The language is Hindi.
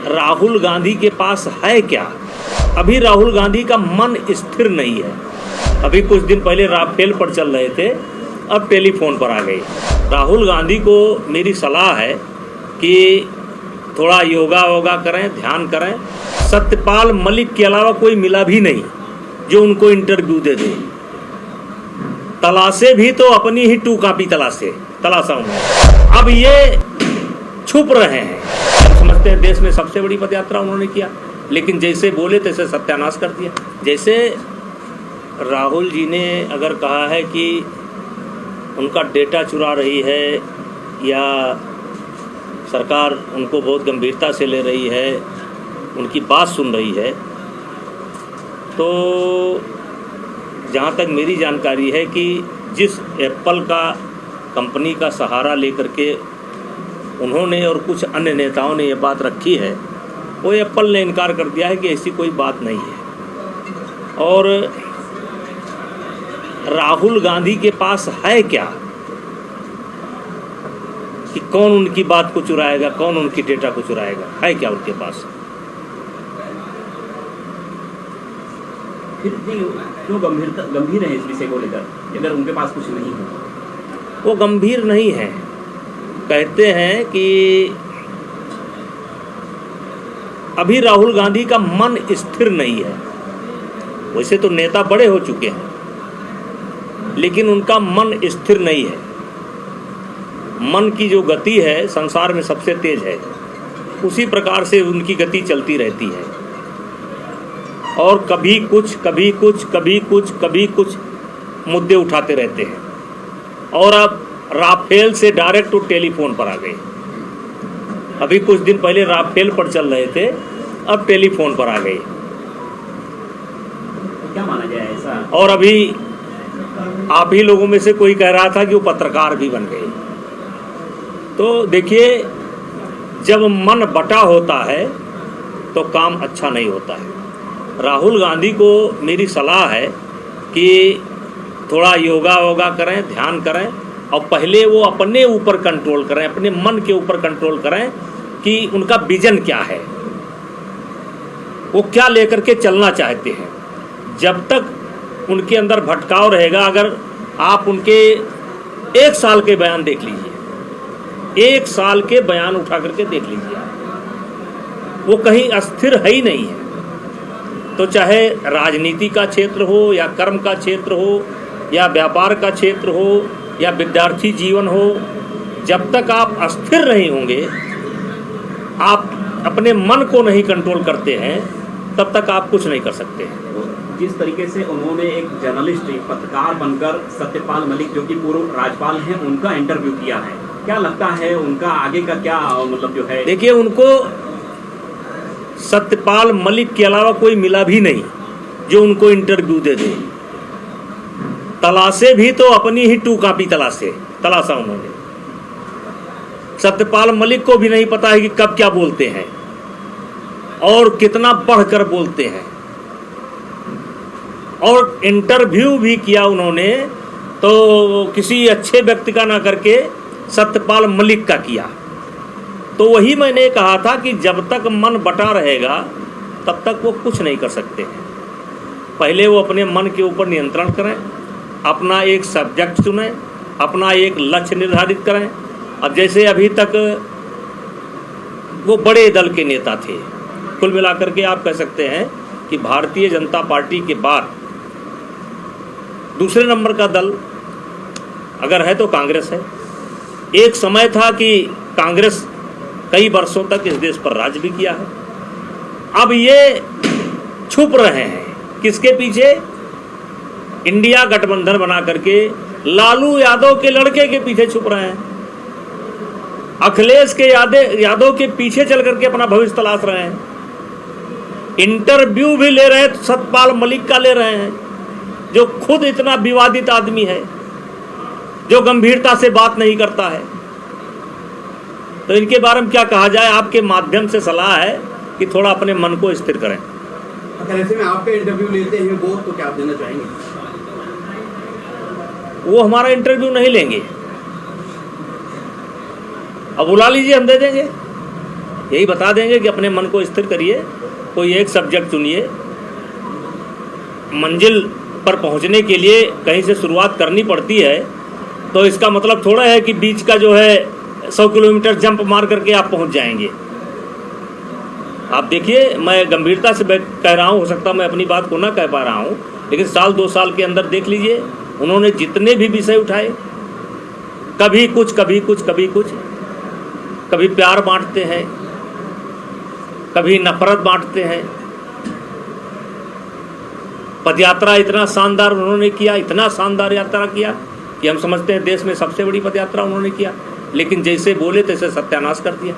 राहुल गांधी के पास है क्या? अभी राहुल गांधी का मन स्थिर नहीं है। अभी कुछ दिन पहले राफेल पर चल रहे थे, अब टेलीफोन पर आ गए। राहुल गांधी को मेरी सलाह है कि थोड़ा योगा वोगा करें, ध्यान करें। सत्यपाल मलिक के अलावा कोई मिला भी नहीं जो उनको इंटरव्यू दे दे। तलाशे भी तो अपनी ही 2 कॉपी तलाशा उन्होंने। अब ये छुप रहे हैं। हम समझते हैं देश में सबसे बड़ी पदयात्रा उन्होंने किया, लेकिन जैसे बोले तैसे सत्यानाश कर दिया। जैसे राहुल जी ने अगर कहा है कि उनका डेटा चुरा रही है या सरकार उनको बहुत गंभीरता से ले रही है, उनकी बात सुन रही है, तो जहाँ तक मेरी जानकारी है कि जिस एप्पल का कंपनी का सहारा लेकर के उन्होंने और कुछ अन्य नेताओं ने ये बात रखी है, वो एप्पल ने इनकार कर दिया है कि ऐसी कोई बात नहीं है। और राहुल गांधी के पास है क्या कि कौन उनकी बात को चुराएगा, कौन उनकी डेटा को चुराएगा? है क्या उनके पास? फिर क्यों गंभीर है इस विषय को लेकर, अगर उनके पास कुछ नहीं है? वो गंभीर नहीं है। कहते हैं कि अभी राहुल गांधी का मन स्थिर नहीं है। वैसे तो नेता बड़े हो चुके हैं, लेकिन उनका मन स्थिर नहीं है। मन की जो गति है संसार में सबसे तेज है, उसी प्रकार से उनकी गति चलती रहती है। और कभी कुछ मुद्दे उठाते रहते हैं। और अब राफेल से डायरेक्ट टेलीफोन पर आ गए। अभी कुछ दिन पहले राफेल पर चल रहे थे, अब टेलीफोन पर आ गए। क्या माना जाए ऐसा? और अभी आप ही लोगों में से कोई कह रहा था कि वो पत्रकार भी बन गए। तो देखिए, जब मन बटा होता है तो काम अच्छा नहीं होता है। राहुल गांधी को मेरी सलाह है कि थोड़ा योगा वोगा करें, ध्यान करें, और पहले वो अपने ऊपर कंट्रोल करें, अपने मन के ऊपर कंट्रोल करें कि उनका विजन क्या है, वो क्या लेकर के चलना चाहते हैं। जब तक उनके अंदर भटकाव रहेगा, अगर आप उनके 1 साल के बयान देख लीजिए, 1 साल के बयान उठा करके देख लीजिए, वो कहीं अस्थिर है ही नहीं है। तो चाहे राजनीति का क्षेत्र हो या कर्म का क्षेत्र हो या व्यापार का क्षेत्र हो या विद्यार्थी जीवन हो, जब तक आप अस्थिर नहीं होंगे, आप अपने मन को नहीं कंट्रोल करते हैं, तब तक आप कुछ नहीं कर सकते हैं। जिस तरीके से उन्होंने एक जर्नलिस्ट, एक पत्रकार बनकर सत्यपाल मलिक जो कि पूर्व राज्यपाल हैं, उनका इंटरव्यू किया है, क्या लगता है उनका आगे का क्या मतलब जो है? देखिए, उनको सत्यपाल मलिक के अलावा कोई मिला भी नहीं जो उनको इंटरव्यू दे दे। तलाशे भी तो अपनी ही 2 कॉपी तलाशा उन्होंने। सत्यपाल मलिक को भी नहीं पता है कि कब क्या बोलते हैं और कितना बढ़कर बोलते हैं। और इंटरव्यू भी किया उन्होंने तो किसी अच्छे व्यक्ति का ना करके सत्यपाल मलिक का किया। तो वही मैंने कहा था कि जब तक मन बटा रहेगा तब तक वो कुछ नहीं कर सकते हैं। पहले वो अपने मन के ऊपर नियंत्रण करें, अपना एक सब्जेक्ट चुनें, अपना एक लक्ष्य निर्धारित करें। अब जैसे अभी तक वो बड़े दल के नेता थे, कुल मिलाकर के आप कह सकते हैं कि भारतीय जनता पार्टी के बाद दूसरे नंबर का दल अगर है तो कांग्रेस है। एक समय था कि कांग्रेस कई वर्षों तक इस देश पर राज भी किया है। अब ये छुप रहे हैं किसके पीछे? इंडिया गठबंधन बना करके लालू यादव के लड़के के पीछे छुप रहे हैं। अखिलेश के यादव के पीछे चल करके अपना भविष्य तलाश रहे हैं। इंटरव्यू भी ले रहे हैं, सत्यपाल मलिक का ले रहे हैं, जो खुद इतना विवादित आदमी है, जो गंभीरता से बात नहीं करता है। तो इनके बारे में क्या कहा जाए? आपके माध्यम से सलाह है कि थोड़ा अपने मन को स्थिर करें। अगर ऐसे में आपका इंटरव्यू लेते हैं वो, तो क्या आप देना चाहेंगे? वो हमारा इंटरव्यू नहीं लेंगे। अब बुला लीजिए, हम दे देंगे। यही बता देंगे कि अपने मन को स्थिर करिए, कोई एक सब्जेक्ट चुनिए। मंजिल पर पहुंचने के लिए कहीं से शुरुआत करनी पड़ती है, तो इसका मतलब थोड़ा है कि बीच का जो है 100 किलोमीटर जंप मार करके आप पहुंच जाएंगे। आप देखिए, मैं गंभीरता से कह रहा हूँ, हो सकता मैं अपनी बात को ना कह पा रहा हूँ, लेकिन साल 2 साल के अंदर देख लीजिए उन्होंने जितने भी विषय उठाए, कभी कुछ कभी कुछ कभी कुछ, कभी प्यार बांटते हैं, कभी नफरत बांटते हैं। पदयात्रा इतना शानदार उन्होंने किया, इतना शानदार यात्रा किया कि हम समझते हैं देश में सबसे बड़ी पदयात्रा उन्होंने किया, लेकिन जैसे बोले तैसे सत्यानाश कर दिया।